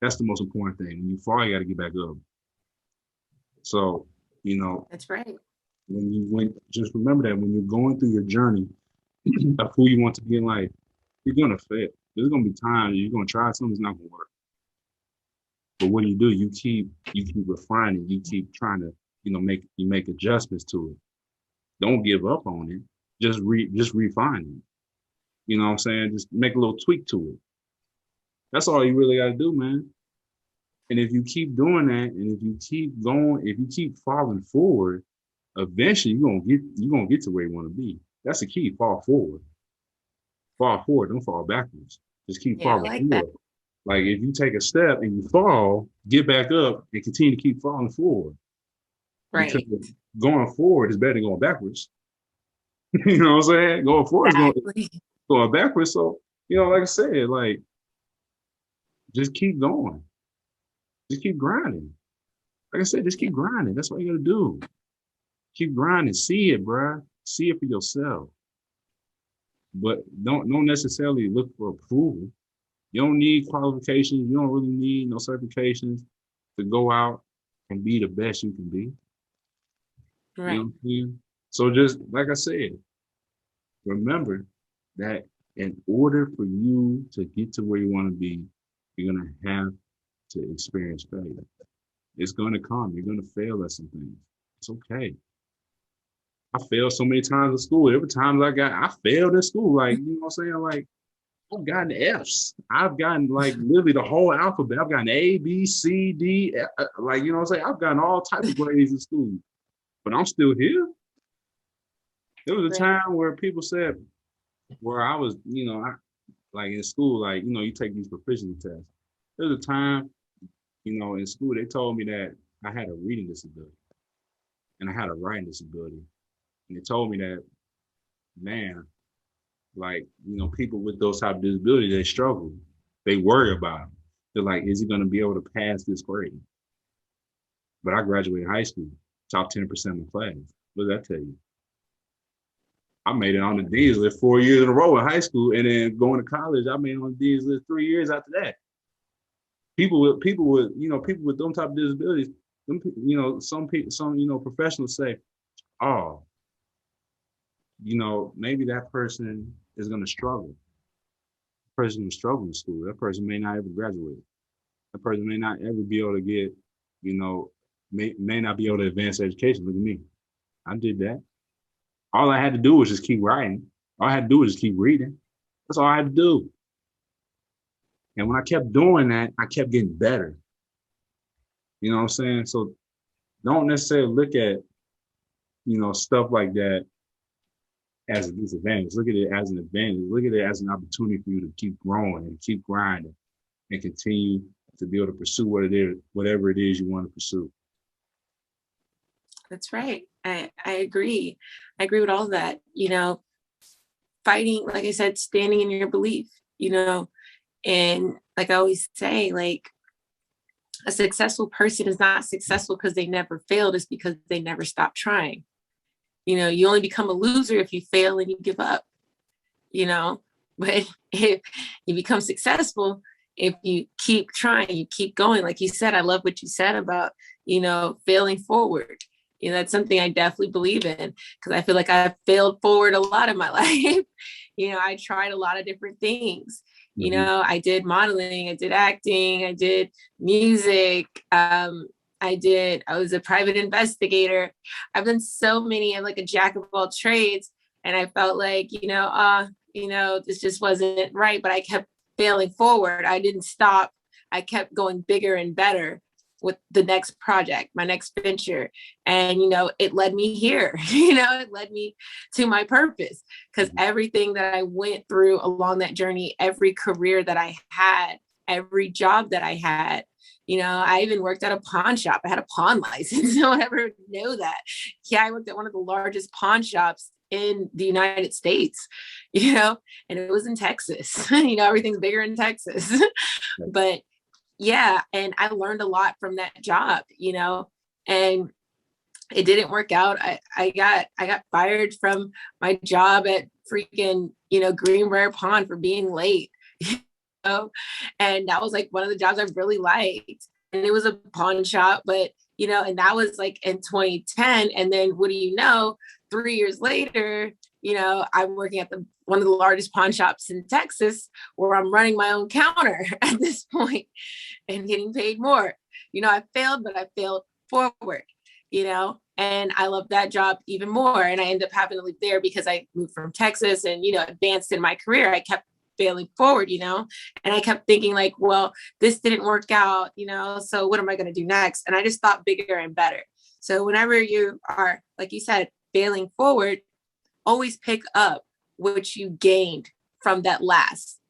That's the most important thing. When you fall, you got to get back up. So, That's right. when just remember that when you're going through your journey of who you want to be in life, you're gonna fail. There's gonna be times you're gonna try something, it's not gonna work. But what do? You keep refining. You keep trying to, make adjustments to it. Don't give up on it. Just refine it. You know what I'm saying? Just make a little tweak to it. That's all you really got to do, man. And if you keep doing that, and if you keep going, if you keep falling forward, eventually you're gonna get to where you want to be. That's the key. Fall forward. Fall forward. Don't fall backwards. Just keep Yeah, I falling like that. forward. Like if you take a step and you fall, get back up and continue to keep falling forward. Because Right. going forward is better than going backwards. You know what I'm saying? Going forward is Exactly. going backwards. So, like I said, like just keep going. Just keep grinding. Like I said, just Yeah. keep grinding. That's what you gotta do. Keep grinding. See it, bruh. See it for yourself. But don't necessarily look for approval. You don't need qualifications. You don't really need no certifications to go out and be the best you can be. You know Right. what I'm saying? So just like I said, remember that in order for you to get to where you want to be, you're gonna have to experience failure. It's gonna come. You're gonna fail at some things. It's okay. I failed so many times in school. Every time I failed in school. Like, you know what I'm saying? Like, I've gotten F's. I've gotten like literally the whole alphabet. I've gotten A, B, C, D. Like, you know what I'm saying? I've gotten all type of grades in school, but I'm still here. There was a Right. time where people said, where I was, like in school, like, you take these proficiency tests. There was a time, in school, they told me that I had a reading disability and I had a writing disability. And they told me that, man, like, people with those type of disabilities, they struggle. They worry about them. They're like, is he going to be able to pass this grade? But I graduated high school, top 10% of my class. What does that tell you? I made it on the Dean's List 4 years in a row in high school, and then going to college, I made it on the Dean's List 3 years after that. People with them type of disabilities, some people, professionals say, oh, maybe that person is going to struggle. That person will struggle in school. That person may not ever graduate. That person may not ever be able to get, may not be able to advance education. Look at me. I did that. All I had to do was just keep writing. All I had to do was just keep reading. That's all I had to do. And when I kept doing that, I kept getting better. You know what I'm saying? So don't necessarily look at, stuff like that as a disadvantage. Look at it as an advantage. Look at it as an opportunity for you to keep growing and keep grinding and continue to be able to pursue whatever it is you want to pursue. That's right. I agree. I agree with all that. Fighting, like I said, standing in your belief, and like I always say, like a successful person is not successful because they never failed, it's because they never stopped trying. You only become a loser if you fail and you give up, but if you become successful, if you keep trying, you keep going. Like you said, I love what you said about, failing forward. That's something I definitely believe in, because I feel like I've failed forward a lot in my life. I tried a lot of different things. Mhm. I did modeling, I did acting, I did music. I was a private investigator. I've done so many. I'm like a jack of all trades. And I felt like, this just wasn't right, but I kept failing forward. I didn't stop. I kept going bigger and better with the next project, my next venture. And, it led me here, it led me to my purpose, because everything that I went through along that journey, every career that I had, every job that I had, I even worked at a pawn shop. I had a pawn license. No one ever knew that. Yeah, I worked at one of the largest pawn shops in the United States, you know, and it was in Texas. You know, everything's bigger in Texas. But yeah, and I learned a lot from that job, you know, and it didn't work out. I got fired from my job at freaking, you know, Greenbrier Pond for being late. You know, and that was like one of the jobs I really liked. And it was a pawn shop, but you know, and that was like in 2010. And then what do you know, 3 years later, you know, I'm working at the one of the largest pawn shops in Texas, where I'm running my own counter at this point and getting paid more. You know, I failed, but I failed forward, you know, and I love that job even more. And I ended up having to leave there because I moved from Texas and, you know, advanced in my career. I kept failing forward, you know, and I kept thinking like, well, this didn't work out, you know, so what am I going to do next? And I just thought bigger and better. So whenever you are, like you said, failing forward, always pick up what you gained from that last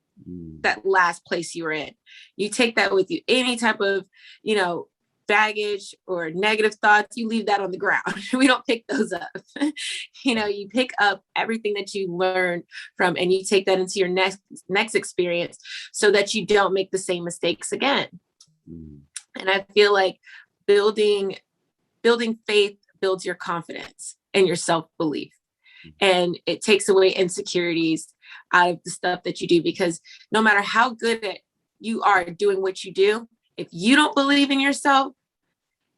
place you were in. You take that with you. Any type of, you know, baggage or negative thoughts, you leave that on the ground. We don't pick those up. You know, you pick up everything that you learned from, and you take that into your next experience so that you don't make the same mistakes again. And I feel like building faith builds your confidence and your self-belief. And it takes away insecurities out of the stuff that you do, because no matter how good at you are doing what you do, if you don't believe in yourself,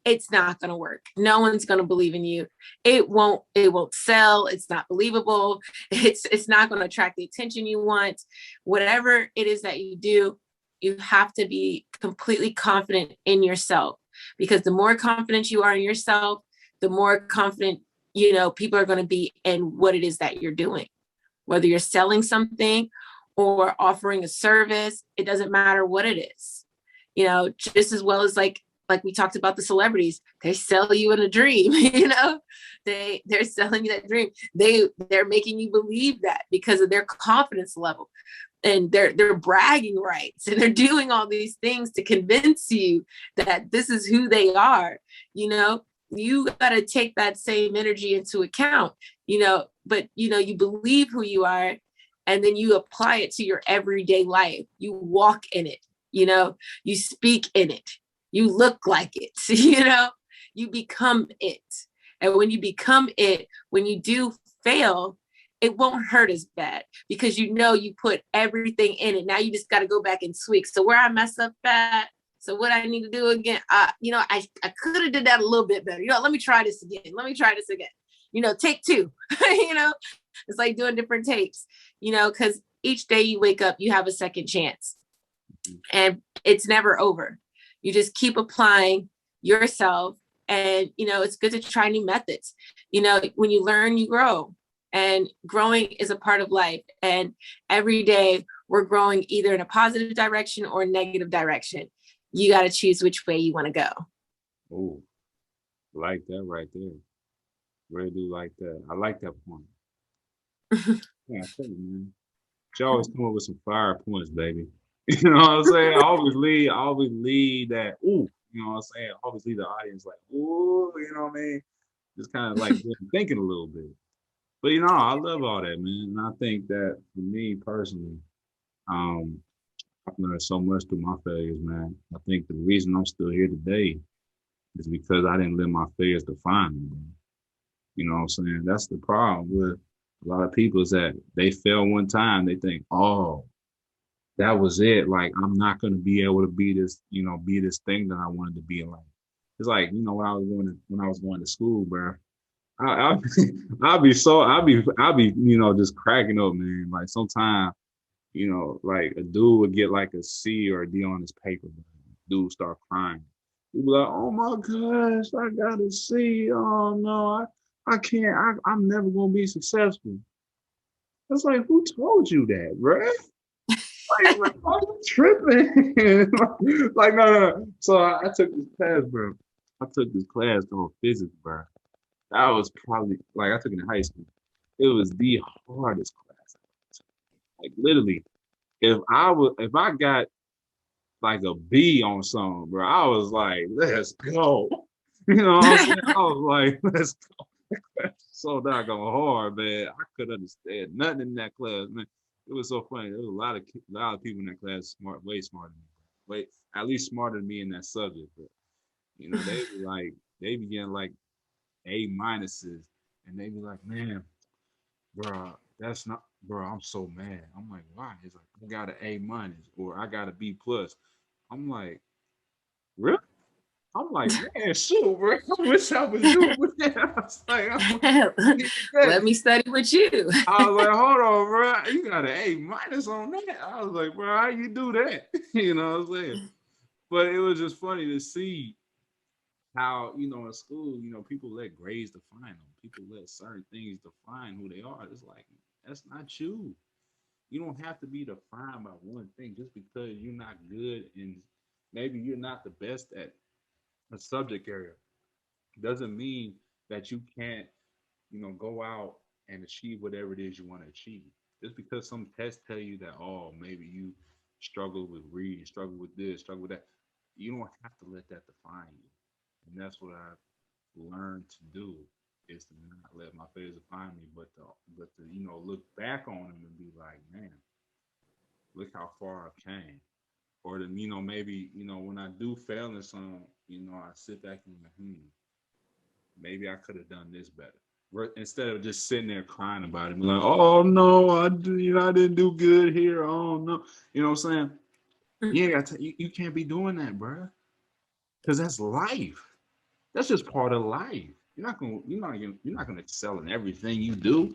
it's not going to work. No one's going to believe in you. It won't sell. It's not believable. It's not going to attract the attention you want. Whatever it is that you do, you have to be completely confident in yourself, because the more confident you are in yourself, the more confident, you know, people are going to be in what it is that you're doing. Whether you're selling something or offering a service, it doesn't matter what it is. You know, just as well as like we talked about the celebrities, they sell you in a dream, you know, they're selling you that dream. They're making you believe that because of their confidence level, and they're bragging rights, and they're doing all these things to convince you that this is who they are. You know, you got to take that same energy into account, you know, but, you know, you believe who you are, and then you apply it to your everyday life. You walk in it, you know, you speak in it, you look like it, you know, you become it. And when you become it, when you do fail, it won't hurt as bad because you know you put everything in it. Now you just got to go back and tweak. So where I mess up at, so what I need to do again, you know, I could have did that a little bit better. You know, let me try this again. You know, take two. You know, it's like doing different takes, you know, because each day you wake up, you have a second chance, and it's never over. You just keep applying yourself, and, you know, it's good to try new methods. You know, when you learn, you grow, and growing is a part of life. And every day we're growing either in a positive direction or a negative direction. You got to choose which way you want to go. Oh, like that right there. Really do like that. I like that point. Yeah, I tell you, man. She always come up with some fire points, baby. You know what I'm saying? I always lead that, ooh, you know what I'm saying? I always leave the audience like, ooh, you know what I mean? Just kind of like thinking a little bit. But you know, I love all that, man. And I think that for me personally, I've learned so much through my failures, man. I think the reason I'm still here today is because I didn't let my failures define me, man. You know what I'm saying? That's the problem with a lot of people, is that they fail one time, they think, oh, that was it. Like, I'm not gonna be able to be this, you know, be this thing that I wanted to be in life. It's like, you know, when I was going to school, bro, I I'll be, you know, just cracking up, man. Like sometimes, you know, like a dude would get like a C or a D on his paper, man. Dude start crying. He'd be like, "Oh my gosh, I got a C. Oh no, I can't. I'm never gonna be successful." It's like, who told you that, bro? Like, I'm tripping. Like, no. So I took this class, bro. I took this class called physics, bro. That was probably like I took it in high school. It was the hardest class. Like literally, if I got like a B on something, bro, I was like, let's go. You know what I'm saying? I was like, let's go. So doggone hard, man. I couldn't understand nothing in that class, man. It was so funny. There was a lot of people in that class smart, way smarter than me. Way at least smarter than me in that subject. But you know, they be getting like A minuses, and they be like, man, bro, that's not, bro. I'm so mad. I'm like, why? It's like I got an A minus or I got a B plus. I'm like, really? I'm like, man, shoot, bro. I wish I was you. Man. I was like, Let me study with you. I was like, hold on, bro. You got an A minus on that. I was like, bro, how you do that? You know what I'm saying? But it was just funny to see how, in school, people let grades define them. People let certain things define who they are. It's like, that's not you. You don't have to be defined by one thing just because you're not good and maybe you're not the best at a subject area. Doesn't mean that you can't, go out and achieve whatever it is you want to achieve. Just because some tests tell you that, oh, maybe you struggle with reading, struggle with this, struggle with that, you don't have to let that define you. And that's what I've learned to do is to not let my failures define me, but to look back on them and be like, man, look how far I've came. Or to maybe when I do fail in some, I sit back and like, maybe I could have done this better. Instead of just sitting there crying about it, like, oh no, I didn't do good here. Oh no, you know what I'm saying? Yeah, you can't be doing that, bro, because that's life. That's just part of life. You're not gonna excel in everything you do.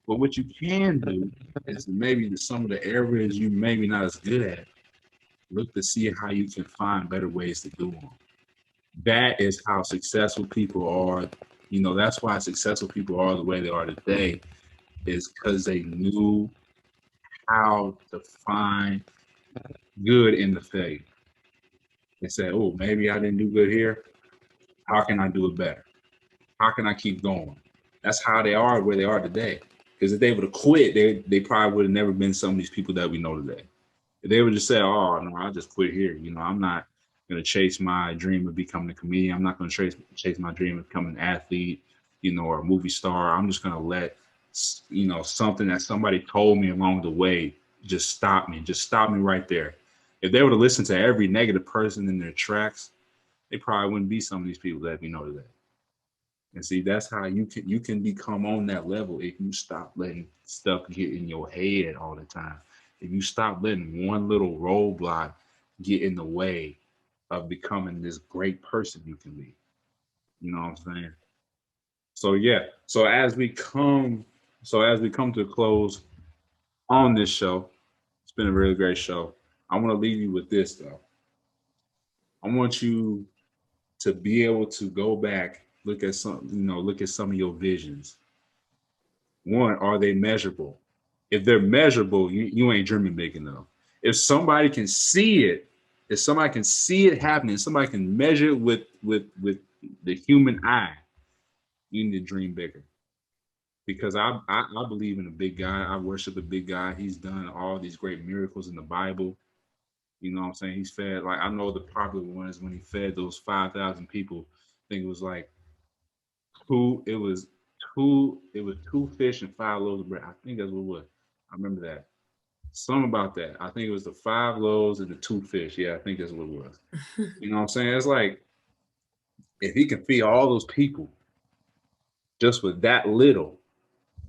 But what you can do is maybe some of the areas you maybe not as good at. Look to see how you can find better ways to do them. That is how successful people are. That's why successful people are the way they are today, is because they knew how to find good in the failure. They said, oh, maybe I didn't do good here. How can I do it better? How can I keep going? That's how they are where they are today. Because if they would have quit, they probably would have never been some of these people that we know today. If they would just say, oh, no, I'll just quit here. I'm not going to chase my dream of becoming a comedian. I'm not going to chase my dream of becoming an athlete, or a movie star. I'm just going to let, something that somebody told me along the way just stop me right there. If they were to listen to every negative person in their tracks, they probably wouldn't be some of these people that we know today. And see, that's how you can become on that level if you stop letting stuff get in your head all the time. If you stop letting one little roadblock get in the way of becoming this great person you can be. You know what I'm saying? So yeah. So as we come to a close on this show, it's been a really great show. I want to leave you with this though. I want you to be able to go back, look at some of your visions. One, are they measurable? If they're measurable, you ain't dreaming big enough. If somebody can see it, if somebody can see it happening, somebody can measure it with the human eye, you need to dream bigger. Because I believe in a big guy. I worship a big guy. He's done all these great miracles in the Bible. You know what I'm saying? He's fed, like, I know the popular one is when he fed those 5,000 people. I think it was like two. It was two fish and 5 loaves of bread. I think that's what it was. I remember that. Something about that. I think it was the 5 loaves and the 2 fish. Yeah, I think that's what it was. You know what I'm saying? It's like if he can feed all those people just with that little,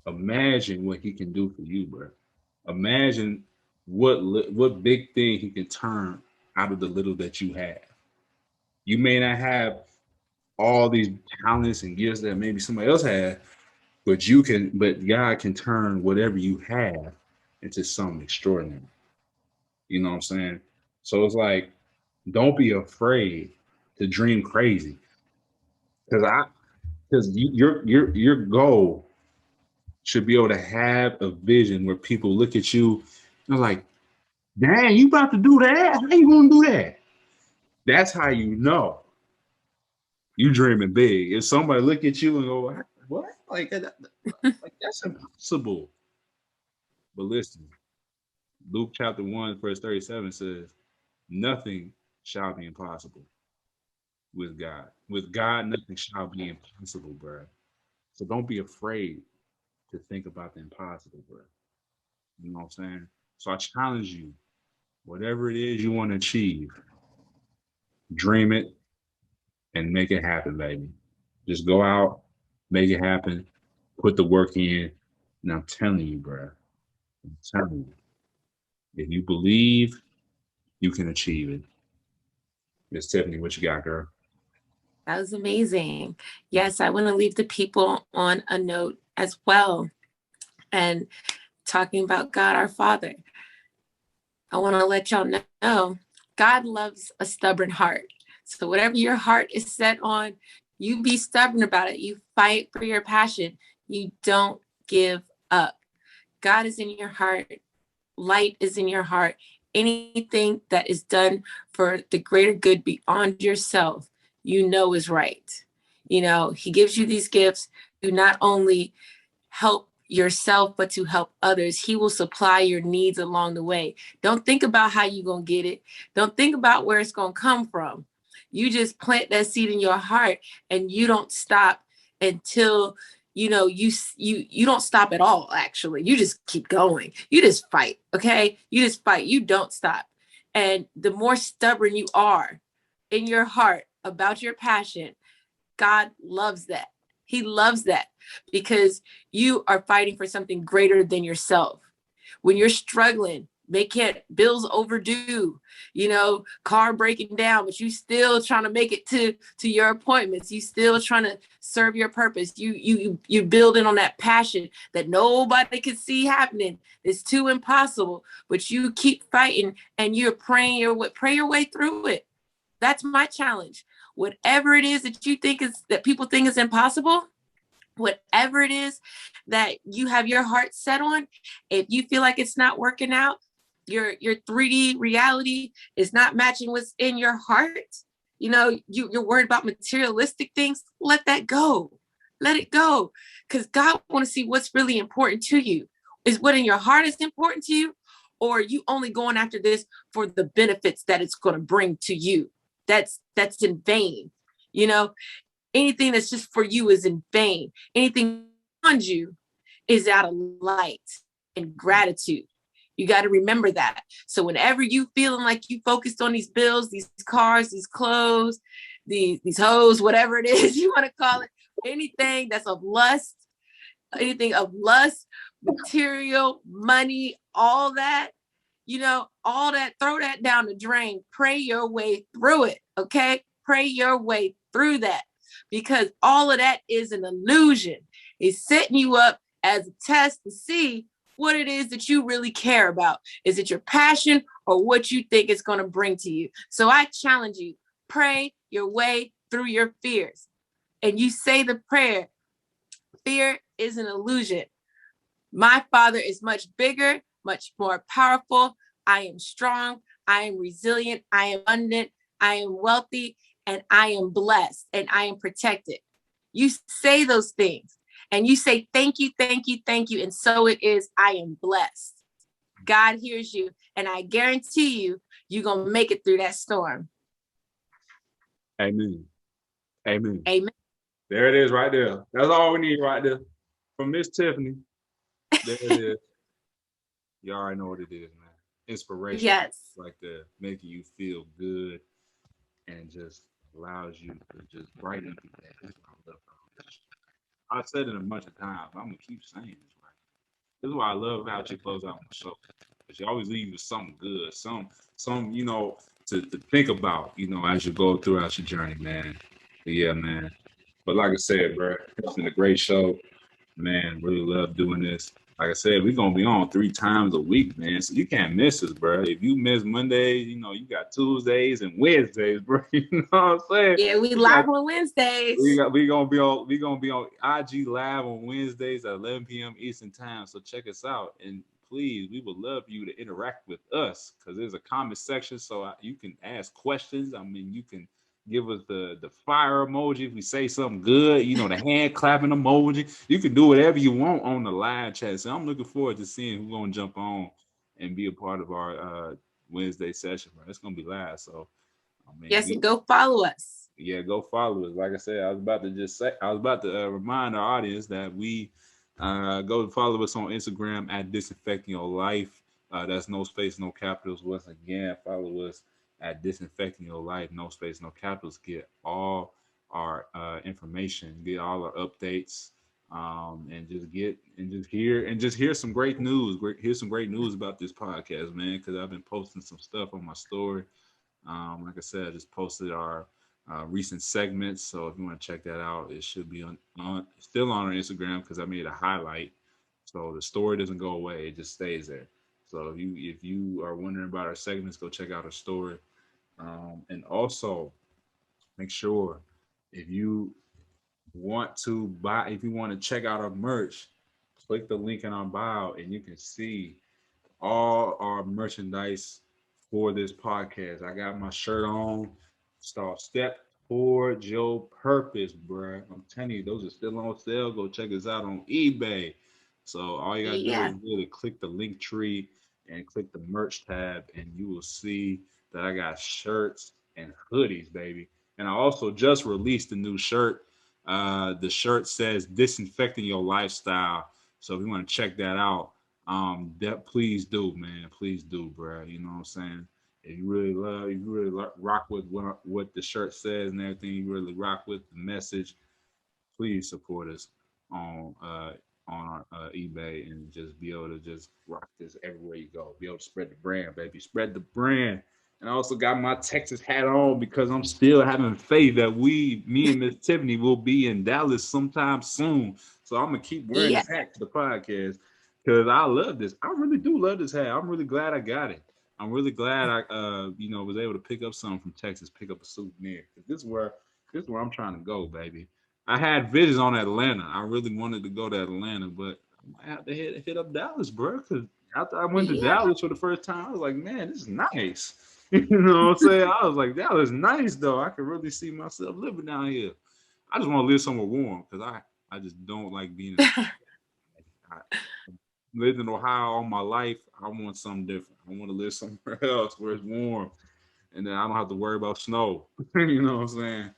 imagine what he can do for you, bro. Imagine what big thing he can turn out of the little that you have. You may not have all these talents and gifts that maybe somebody else has, but God can turn whatever you have into something extraordinary. You know what I'm saying? So it's like, don't be afraid to dream crazy. Because your goal should be able to have a vision where people look at you and they're like, dang, you about to do that? How you gonna do that? That's how you know you dreaming big. If somebody look at you and go, what? Like that's impossible. But listen, Luke chapter 1, verse 37 says, nothing shall be impossible with God. With God, nothing shall be impossible, bro. So don't be afraid to think about the impossible, bro. You know what I'm saying? So I challenge you, whatever it is you want to achieve, dream it and make it happen, baby. Just go out, make it happen, put the work in. And I'm telling you, bro, I'm telling you, if you believe, you can achieve it. Miss Tiffany, what you got, girl? That was amazing. Yes, I want to leave the people on a note as well. And talking about God our Father, I want to let y'all know God loves a stubborn heart. So whatever your heart is set on, you be stubborn about it. You fight for your passion. You don't give up. God is in your heart. Light is in your heart. Anything that is done for the greater good beyond yourself, you know is right. You know, he gives you these gifts to not only help yourself, but to help others. He will supply your needs along the way. Don't think about how you're going to get it. Don't think about where it's going to come from. You just plant that seed in your heart and you don't stop until you don't stop at all. Actually, you just keep going. You just fight. Okay, you just fight. You don't stop. And the more stubborn you are in your heart about your passion, God loves that. He loves that because you are fighting for something greater than yourself. When you're struggling, bills overdue, car breaking down, but you still trying to make it to your appointments. You still trying to serve your purpose. You building on that passion that nobody can see happening. It's too impossible, but you keep fighting and you're pray your way through it. That's my challenge. Whatever it is that people think is impossible, whatever it is that you have your heart set on, if you feel like it's not working out, your 3D reality is not matching what's in your heart, you're worried about materialistic things, let that go. Let it go. Because God wants to see what's really important to you. Is what in your heart is important to you, or are you only going after this for the benefits that it's going to bring to you? That's in vain. Anything that's just for you is in vain. Anything beyond you is out of light and gratitude. You got to remember that. So whenever you feeling like you focused on these bills, these cars, these clothes, these hoes, whatever it is you want to call it, anything that's anything of lust, material, money, all that, all that, throw that down the drain. Pray your way through it. Okay. Pray your way through that, because all of that is an illusion. It's setting you up as a test to see what it is that you really care about. Is it your passion or what you think it's going to bring to you? So I challenge you, pray your way through your fears. And you say the prayer, fear is an illusion. My Father is much bigger, much more powerful. I am strong. I am resilient. I am abundant. I am wealthy, and I am blessed, and I am protected. You say those things and you say, thank you, thank you, thank you. And so it is. I am blessed. God hears you. And I guarantee you, you're going to make it through that storm. Amen. Amen. Amen. There it is right there. That's all we need right there. From Miss Tiffany. There it is. You already know what it is, man. Inspiration. Yes. Like the making you feel good and just allows you to just brighten up your day. That's what I love about this. I've said it a bunch of times, but I'm gonna keep saying it. Right? This is why I love how she close out my show. She always leaves with something good, some to think about, as you go throughout your journey, man. But yeah, man. But like I said, bro, it's been a great show. Man, really love doing this. Like I said, we're gonna be on 3 times a week, man. So you can't miss us, bro. If you miss Mondays, you got Tuesdays and Wednesdays, bro. You know what I'm saying? Yeah, we live on Wednesdays. We gonna be on IG live on Wednesdays at 11 p.m. Eastern time. So check us out, and please, we would love for you to interact with us, because there's a comment section, so you can ask questions. I mean, you can give us the fire emoji if we say something good, the hand clapping emoji. You can do whatever you want on the live chat. So I'm looking forward to seeing who's gonna jump on and be a part of our Wednesday session, bro. It's gonna be live. So yes, and go follow us. Yeah, go follow us. Like I said, I was about to remind our audience that we go follow us on Instagram at Disinfecting Your Life. That's no space, no capitals. Once again, follow us at Disinfecting Your Life, no space, no capitals. Get all our information, get all our updates, and just hear some great news. Hear some great news about this podcast, man. Because I've been posting some stuff on my story. Like I said, I just posted our recent segments. So if you want to check that out, it should be on still on our Instagram because I made a highlight. So the story doesn't go away; it just stays there. So if you are wondering about our segments, go check out our story. And also make sure if you if you want to check out our merch, click the link in our bio, and you can see all our merchandise for this podcast. I got my shirt on. Start step towards your purpose, bruh. I'm telling you, those are still on sale. Go check us out on eBay. So all you gotta do is Yeah. really click the link tree and click the merch tab, and you will see that I got shirts and hoodies, baby. And I also just released a new shirt. The shirt says "Disinfecting Your Lifestyle." So if you want to check that out, that please do, man. Please do, bro. You know what I'm saying? If you really rock with what the shirt says and everything, you really rock with the message, please support us on uh on our eBay and just be able to just rock this everywhere you go. Be able to spread the brand, baby. Spread the brand. And I also got my Texas hat on because I'm still having faith that me and Miss Tiffany will be in Dallas sometime soon. So I'm gonna keep wearing Yeah. this hat to the podcast because I love this. I really do love this hat. I'm really glad I got it. I'm really glad I was able to pick up something from Texas, pick up a souvenir. This is where I'm trying to go, baby. I had visions on Atlanta. I really wanted to go to Atlanta, but I might have to hit up Dallas, bro. Because after I went to Yeah. Dallas for the first time, I was like, man, this is nice. You know what I'm saying? I was like, Dallas is nice though. I could really see myself living down here. I just want to live somewhere warm because I just don't like being in the. I lived in Ohio all my life. I want something different. I want to live somewhere else where it's warm, and then I don't have to worry about snow. You know what I'm saying?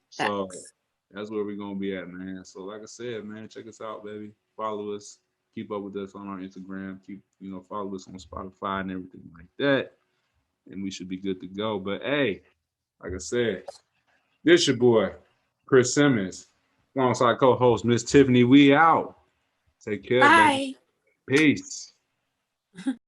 So Facts. that's where we're gonna be at, man. So like I said, man, check us out, baby. Follow us. Keep up with us on our Instagram. Keep follow us on Spotify and everything like that. And we should be good to go. But hey, like I said, this your boy, Chris Simmons, alongside co-host Miss Tiffany. We out. Take care, baby. Bye. Peace.